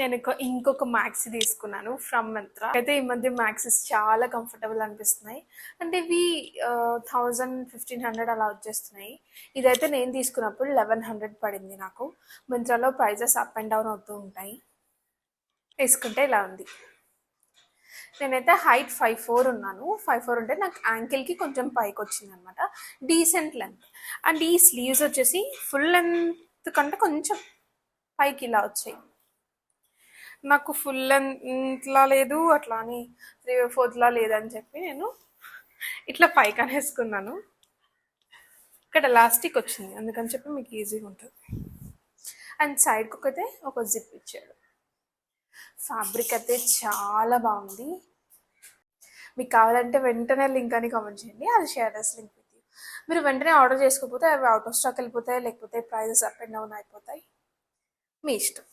నేను ఇంకొక మ్యాక్సీ తీసుకున్నాను ఫ్రమ్ మంత్రా. అయితే ఈ మధ్య మ్యాక్సీస్ చాలా కంఫర్టబుల్ అనిపిస్తున్నాయి. అంటే ఇవి 1500 అలా వచ్చేస్తున్నాయి. ఇదైతే నేను తీసుకున్నప్పుడు 1100 పడింది నాకు. మంత్రాలో ప్రైజెస్ అప్ అండ్ డౌన్ అవుతూ ఉంటాయి. వేసుకుంటే ఇలా ఉంది. నేనైతే హైట్ 5'4" ఉన్నాను. 5'4" ఉంటే నాకు యాంకిల్కి కొంచెం పైకి వచ్చింది అనమాట. Decent length. అండ్ ఈ స్లీవ్స్ వచ్చేసి ఫుల్ లెంత్ కంటే కొంచెం పైకి ఇలా వచ్చాయి. నాకు ఫుల్ లెంత్లా లేదు, అట్లా అని 3/4లా లేదని చెప్పి నేను ఇట్లా పైకి అనేసుకున్నాను. ఇక్కడ ఎలాస్టిక్ వచ్చింది, అందుకని చెప్పి మీకు ఈజీగా ఉంటుంది. అండ్ సైడ్కి ఒకతే ఒక జిప్ ఇచ్చాడు. ఫ్యాబ్రిక్ అయితే చాలా బాగుంది. మీకు కావాలంటే వెంటనే లింక్ అని కామెంట్ చేయండి, అది షేర్ చేసి లింక్ విత్ యూ. మీరు వెంటనే ఆర్డర్ చేసుకోకపోతే అవి అవుట్ ఆఫ్ స్టాక్ వెళ్ళిపోతాయి, లేకపోతే ప్రైజెస్ అప్ అండ్ డౌన్ అయిపోతాయి, మీ ఇష్టం.